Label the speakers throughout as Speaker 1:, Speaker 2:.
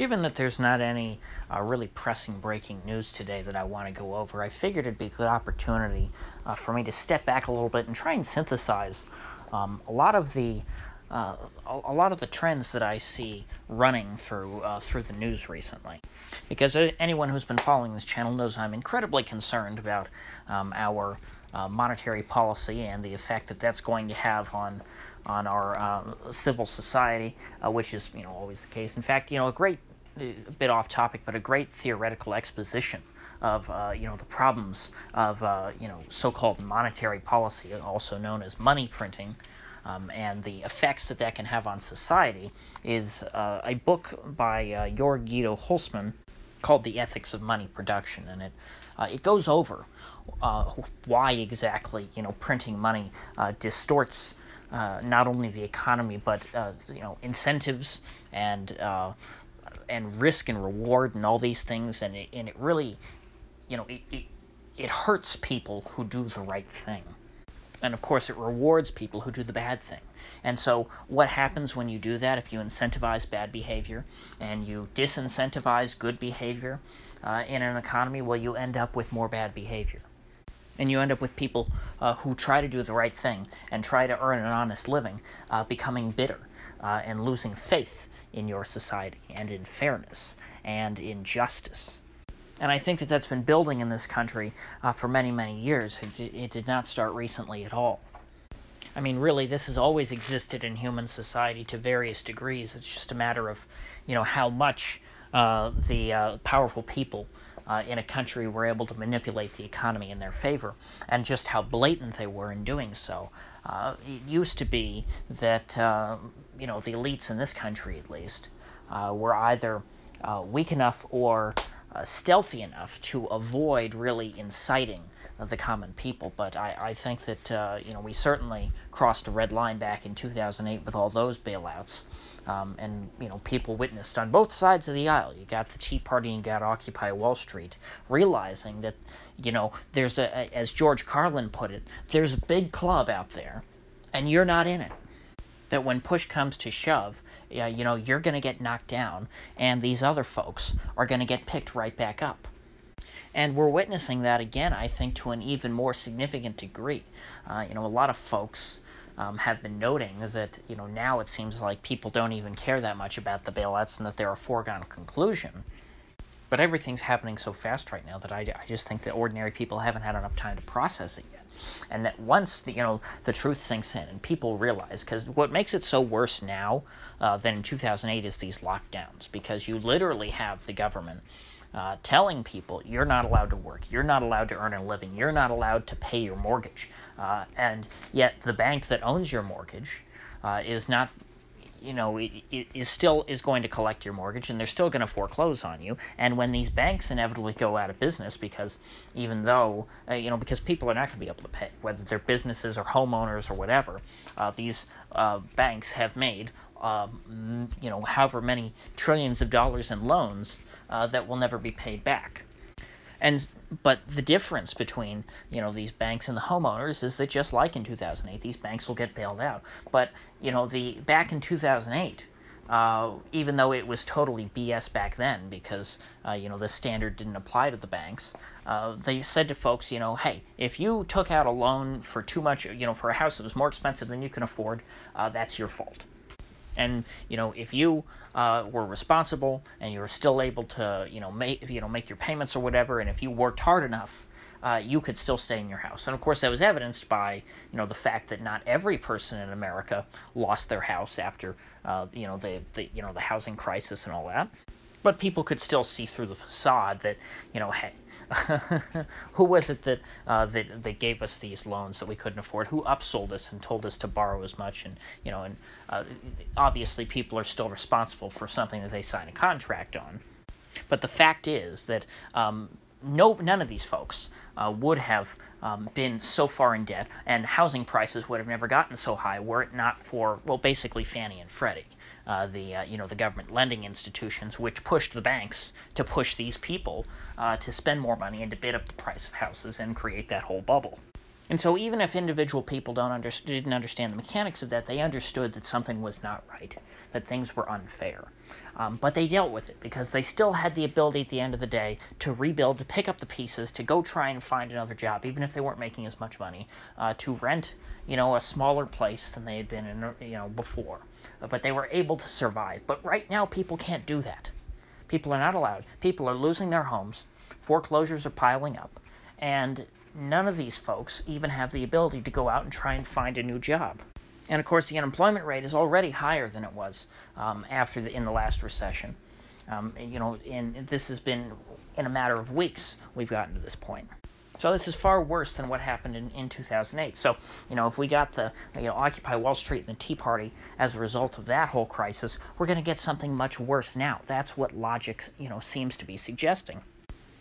Speaker 1: Given that there's not any really pressing breaking news today that I want to go over, I figured it'd be a good opportunity for me to step back a little bit and try and synthesize a lot of the trends that I see running through the news recently. Because anyone who's been following this channel knows I'm incredibly concerned about our monetary policy and the effect that that's going to have on our civil society, which is always the case. In fact, a great a bit off topic, but a great theoretical exposition of the problems of so-called monetary policy, also known as money printing, and the effects that can have on society, is a book by Georg Guido Hulsmann called The Ethics of Money Production, and it goes over why exactly printing money distorts not only the economy but incentives and risk and reward and all these things, and it really it hurts people who do the right thing. And of course, it rewards people who do the bad thing. And so what happens when you do that, if you incentivize bad behavior and you disincentivize good behavior in an economy? Well, you end up with more bad behavior. And you end up with people who try to do the right thing and try to earn an honest living becoming bitter and losing faith in your society and in fairness and in justice. And I think that that's been building in this country for many, many years. It did not start recently at all. I mean, really, this has always existed in human society to various degrees. It's just a matter of, how much the powerful people in a country were able to manipulate the economy in their favor, and just how blatant they were in doing so. It used to be that, the elites in this country, at least, were either weak enough or stealthy enough to avoid really inciting the common people. But I think that we certainly crossed a red line back in 2008 with all those bailouts, and people witnessed on both sides of the aisle. You got the Tea Party and you got Occupy Wall Street, realizing that there's as George Carlin put it, there's a big club out there, and you're not in it. That when push comes to shove, you're going to get knocked down, and these other folks are going to get picked right back up. And we're witnessing that again, I think, to an even more significant degree. A lot of folks have been noting that, now it seems like people don't even care that much about the bailouts and that they're a foregone conclusion. But everything's happening so fast right now that I just think that ordinary people haven't had enough time to process it yet. And that once the truth sinks in and people realize, because what makes it so worse now than in 2008 is these lockdowns, because you literally have the government telling people you're not allowed to work, you're not allowed to earn a living, you're not allowed to pay your mortgage, and yet the bank that owns your mortgage is not. It is going to collect your mortgage, and they're still going to foreclose on you. And when these banks inevitably go out of business, because even though, because people are not going to be able to pay, whether they're businesses or homeowners or whatever, these banks have made, however many trillions of dollars in loans that will never be paid back. But the difference between these banks and the homeowners is that just like in 2008, these banks will get bailed out. But back in 2008, even though it was totally BS back then, because the standard didn't apply to the banks, they said to folks, hey, if you took out a loan for too much, for a house that was more expensive than you can afford, that's your fault. And if you were responsible and you were still able to make your payments or whatever, and if you worked hard enough, you could still stay in your house. And of course, that was evidenced by the fact that not every person in America lost their house after the housing crisis and all that. But people could still see through the facade that hey. Who was it that that gave us these loans that we couldn't afford? Who upsold us and told us to borrow as much? And obviously people are still responsible for something that they sign a contract on. But the fact is that none of these folks would have been so far in debt, and housing prices would have never gotten so high were it not for, well, basically Fannie and Freddie. The government lending institutions, which pushed the banks to push these people to spend more money and to bid up the price of houses and create that whole bubble. And so even if individual people didn't understand the mechanics of that, they understood that something was not right, that things were unfair. But they dealt with it because they still had the ability at the end of the day to rebuild, to pick up the pieces, to go try and find another job, even if they weren't making as much money, to rent, a smaller place than they had been in, before. But they were able to survive. But right now, people can't do that. People are not allowed. People are losing their homes. Foreclosures are piling up. And none of these folks even have the ability to go out and try and find a new job. And of course, the unemployment rate is already higher than it was in the last recession. And this has been in a matter of weeks we've gotten to this point. So this is far worse than what happened in 2008. So, if we got the Occupy Wall Street and the Tea Party as a result of that whole crisis, we're going to get something much worse now. That's what logic, seems to be suggesting.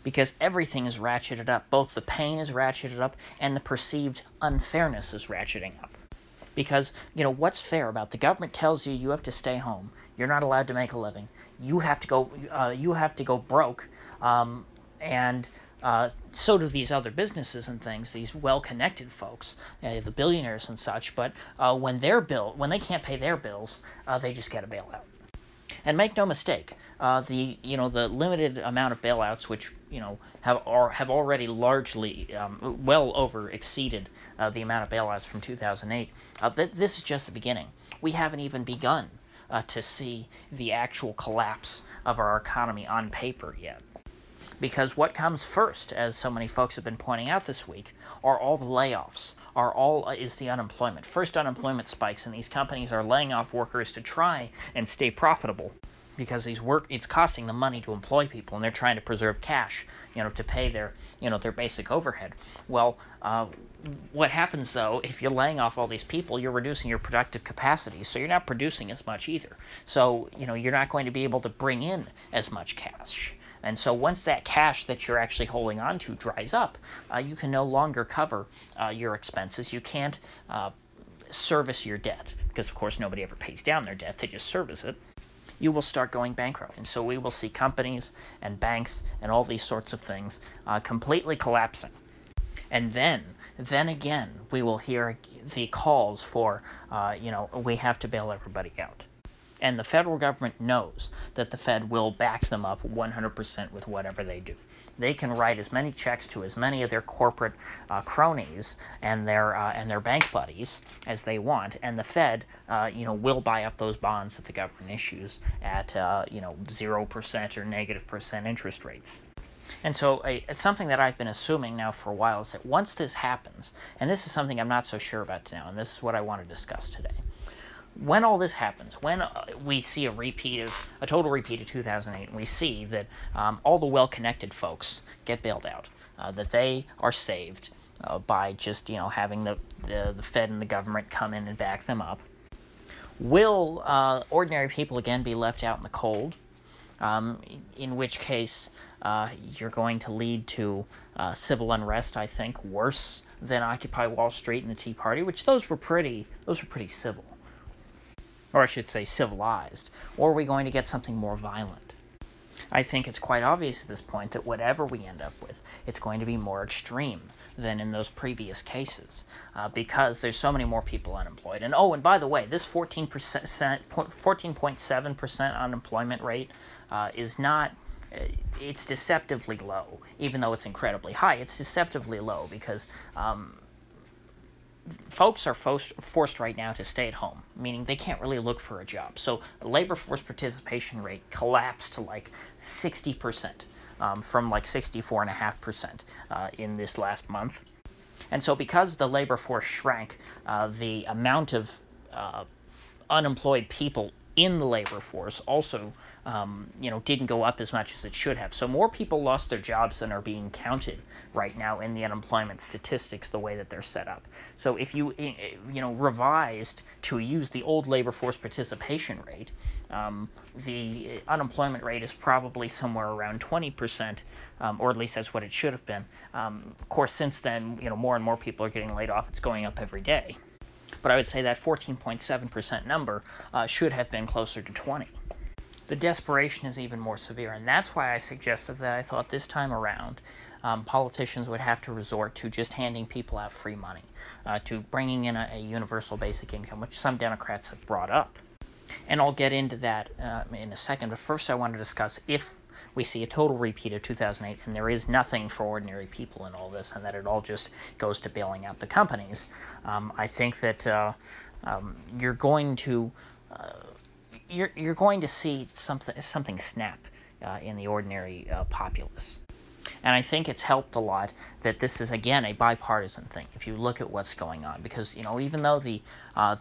Speaker 1: Because everything is ratcheted up. Both the pain is ratcheted up and the perceived unfairness is ratcheting up. Because, what's fair about the government tells you you have to stay home. You're not allowed to make a living. You have to go broke. And so do these other businesses and things, these well-connected folks, the billionaires and such. But when they can't pay their bills, they just get a bailout. And make no mistake, the limited amount of bailouts, which have already largely well over exceeded the amount of bailouts from 2008. This is just the beginning. We haven't even begun to see the actual collapse of our economy on paper yet. Because what comes first, as so many folks have been pointing out this week, are all the layoffs, is the unemployment. First, unemployment spikes, and these companies are laying off workers to try and stay profitable, because it's costing them money to employ people, and they're trying to preserve cash, to pay their basic overhead. Well, what happens though, if you're laying off all these people, you're reducing your productive capacity, so you're not producing as much either. So, you're not going to be able to bring in as much cash. And so once that cash that you're actually holding on to dries up, you can no longer cover your expenses. You can't service your debt, because of course nobody ever pays down their debt, they just service it. You will start going bankrupt. And so we will see companies and banks and all these sorts of things completely collapsing. And then again, we will hear the calls for, we have to bail everybody out. And the federal government knows that the Fed will back them up 100% with whatever they do. They can write as many checks to as many of their corporate cronies and their bank buddies as they want, and the Fed, will buy up those bonds that the government issues at 0% or -% interest rates. And so it's something that I've been assuming now for a while is that once this happens, and this is something I'm not so sure about now, and this is what I want to discuss today. When all this happens, when we see a total repeat of 2008, and we see that all the well-connected folks get bailed out, that they are saved by just having the Fed and the government come in and back them up, will ordinary people again be left out in the cold? In which case you're going to lead to civil unrest, I think, worse than Occupy Wall Street and the Tea Party, which those were pretty civil. Or I should say civilized. Or are we going to get something more violent? I think it's quite obvious at this point that whatever we end up with, it's going to be more extreme than in those previous cases, because there's so many more people unemployed. And by the way, this 14.7% unemployment rate is not. It's deceptively low, even though it's incredibly high. It's deceptively low because folks are forced right now to stay at home, meaning they can't really look for a job. So the labor force participation rate collapsed to like 60%, from like 64.5% in this last month. And so because the labor force shrank, the amount of unemployed people in the labor force also didn't go up as much as it should have. So more people lost their jobs than are being counted right now in the unemployment statistics the way that they're set up. So if you revised to use the old labor force participation rate, the unemployment rate is probably somewhere around 20%, or at least that's what it should have been. Of course, since then, more and more people are getting laid off. It's going up every day. But I would say that 14.7% number should have been closer to 20. The desperation is even more severe, and that's why I suggested that I thought this time around politicians would have to resort to just handing people out free money, to bringing in a universal basic income, which some Democrats have brought up. And I'll get into that in a second, but first I want to discuss if we see a total repeat of 2008 and there is nothing for ordinary people in all this and that it all just goes to bailing out the companies. I think that you're going to see something snap in the ordinary populace. And I think it's helped a lot that this is, again, a bipartisan thing. If you look at what's going on, because even though the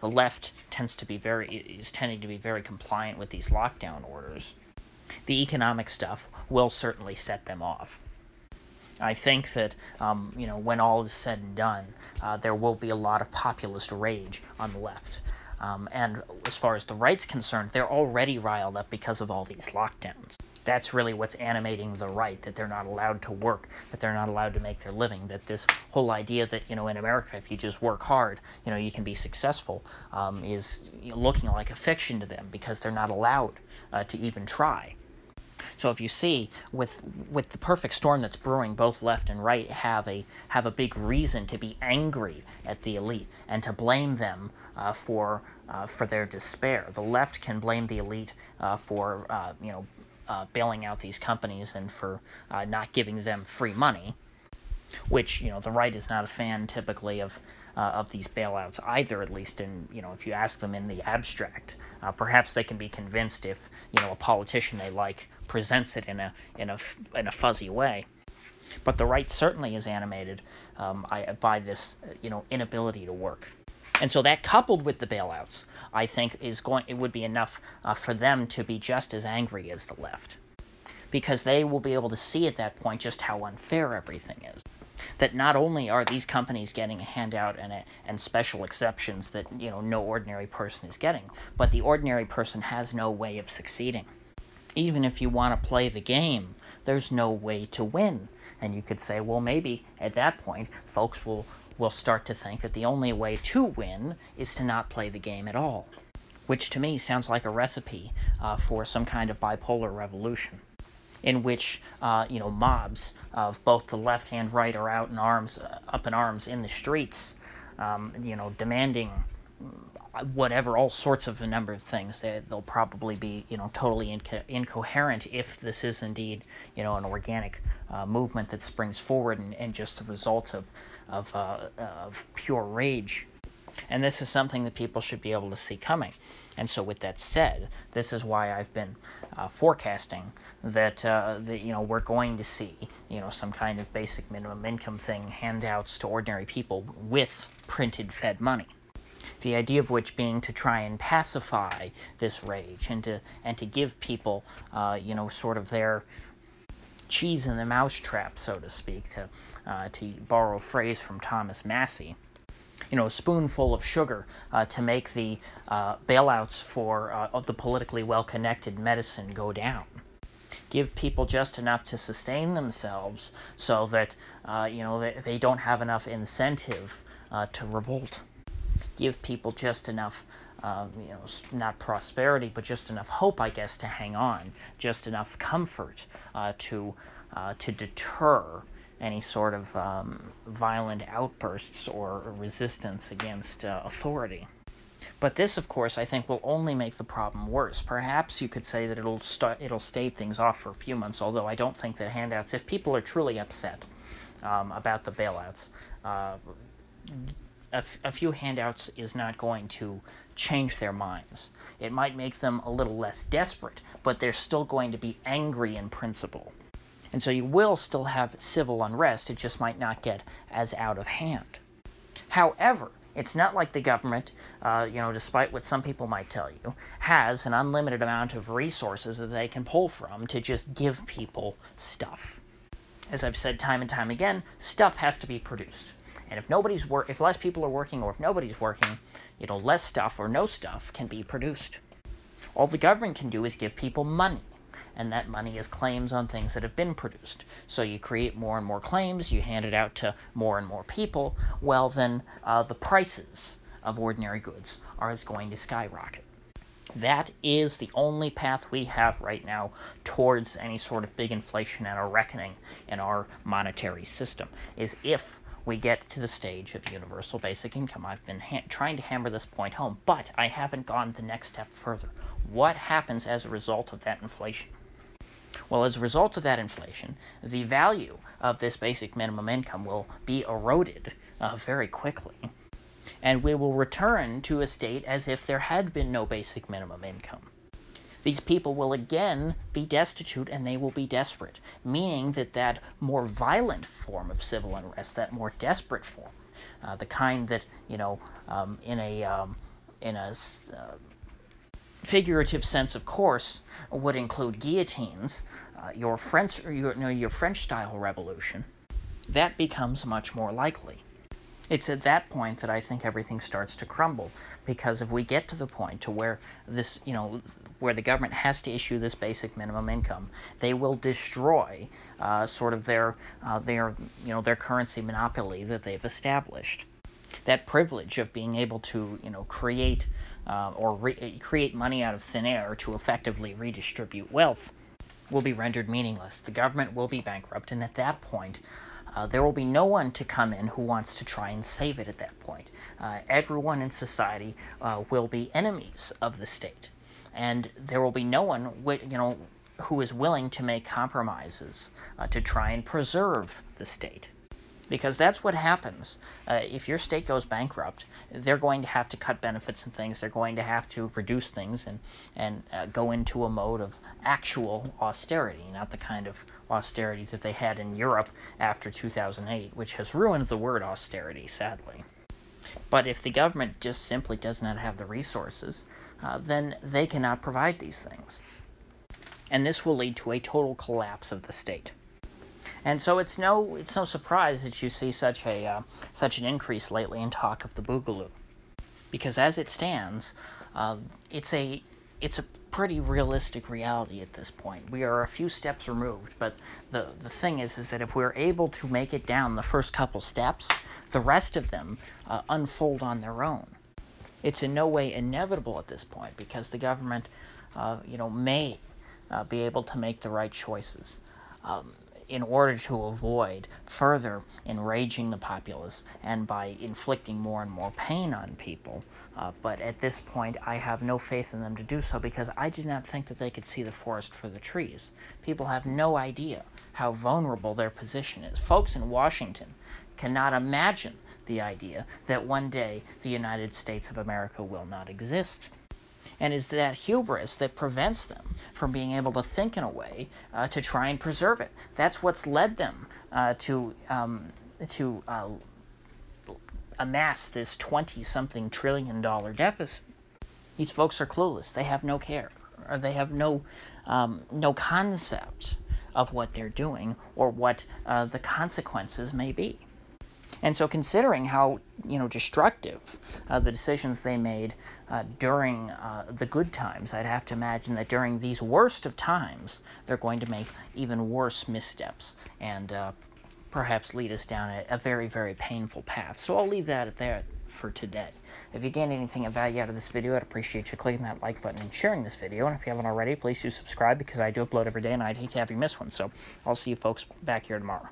Speaker 1: left is tending to be very compliant with these lockdown orders, the economic stuff will certainly set them off. I think that when all is said and done, there will be a lot of populist rage on the left. And as far as the right's concerned, they're already riled up because of all these lockdowns. That's really what's animating the right, that they're not allowed to work, that they're not allowed to make their living, that this whole idea that, in America, if you just work hard, you can be successful, is looking like a fiction to them because they're not allowed to even try. So if you see, with the perfect storm that's brewing, both left and right have a big reason to be angry at the elite and to blame them for their despair. The left can blame the elite for bailing out these companies and for not giving them free money, which the right is not a fan typically of these bailouts either, at least if you ask them in the abstract. Perhaps they can be convinced if a politician they like presents it in a fuzzy way. But the right certainly is animated by this inability to work. And so that, coupled with the bailouts, I think it would be enough for them to be just as angry as the left, because they will be able to see at that point just how unfair everything is. That not only are these companies getting a handout and special exceptions that no ordinary person is getting, but the ordinary person has no way of succeeding. Even if you want to play the game, there's no way to win. And you could say, well, maybe at that point, folks will start to think that the only way to win is to not play the game at all, which to me sounds like a recipe for some kind of bipolar revolution, in which mobs of both the left and right are up in arms in the streets, demanding all sorts of a number of things. They'll probably be totally incoherent if this is indeed an organic movement that springs forward and just the result of pure rage. And this is something that people should be able to see coming. And so with that said, this is why I've been forecasting that we're going to see some kind of basic minimum income thing, handouts to ordinary people with printed Fed money. The idea of which being to try and pacify this rage and to give people sort of their cheese in the mousetrap, so to speak, to borrow a phrase from Thomas Massey. A spoonful of sugar to make the bailouts of the politically well-connected medicine go down. Give people just enough to sustain themselves so that they don't have enough incentive to revolt. Give people just enough, not prosperity, but just enough hope, I guess, to hang on. Just enough comfort to deter any sort of violent outbursts or resistance against authority. But this, of course, I think will only make the problem worse. Perhaps you could say that it'll stave things off for a few months, although I don't think that handouts, if people are truly upset about the bailouts, a few handouts is not going to change their minds. It might make them a little less desperate, but they're still going to be angry in principle. And so you will still have civil unrest, it just might not get as out of hand. However, it's not like the government, despite what some people might tell you, has an unlimited amount of resources that they can pull from to just give people stuff. As I've said time and time again, stuff has to be produced. And if less people are working or if nobody's working, less stuff or no stuff can be produced. All the government can do is give people money. And that money is claims on things that have been produced. So you create more and more claims, you hand it out to more and more people, well then the prices of ordinary goods are going to skyrocket. That is the only path we have right now towards any sort of big inflation and a reckoning in our monetary system, is if we get to the stage of universal basic income. I've been trying to hammer this point home, but I haven't gone the next step further. What happens as a result of that inflation? Well, as a result of that inflation, the value of this basic minimum income will be eroded very quickly, and we will return to a state as if there had been no basic minimum income. These people will again be destitute, and they will be desperate, meaning that that more violent form of civil unrest, that more desperate form, the kind that, in a figurative sense, of course, would include guillotines, your French-style revolution, that becomes much more likely. It's at that point that I think everything starts to crumble, because if we get to the point to where this, where the government has to issue this basic minimum income, they will destroy sort of their currency monopoly that they've established. That privilege of being able to, create create money out of thin air to effectively redistribute wealth will be rendered meaningless. The government will be bankrupt, and at that point, there will be no one to come in who wants to try and save it at that point. Everyone in society will be enemies of the state, and there will be no one, who is willing to make compromises to try and preserve the state. Because that's what happens. If your state goes bankrupt, they're going to have to cut benefits and things. They're going to have to reduce things and go into a mode of actual austerity, not the kind of austerity that they had in Europe after 2008, which has ruined the word austerity, sadly. But if the government just simply does not have the resources, then they cannot provide these things. And this will lead to a total collapse of the state. And so it's no surprise that you see such an increase lately in talk of the boogaloo, because as it stands, it's a pretty realistic reality at this point. We are a few steps removed, but the thing is that if we're able to make it down the first couple steps, the rest of them unfold on their own. It's in no way inevitable at this point, because the government, may be able to make the right choices. In order to avoid further enraging the populace and by inflicting more and more pain on people. But at this point, I have no faith in them to do so, because I do not think that they could see the forest for the trees. People have no idea how vulnerable their position is. Folks in Washington cannot imagine the idea that one day the United States of America will not exist. And it's that hubris that prevents them from being able to think in a way to try and preserve it. That's what's led them to amass this $20-something trillion deficit. These folks are clueless. They have no care, or they have no concept of what they're doing or what the consequences may be. And so, considering how destructive the decisions they made during the good times, I'd have to imagine that during these worst of times, they're going to make even worse missteps and perhaps lead us down a very, very painful path. So I'll leave that at there for today. If you gained anything of value out of this video, I'd appreciate you clicking that like button and sharing this video. And if you haven't already, please do subscribe, because I do upload every day and I'd hate to have you miss one. So I'll see you folks back here tomorrow.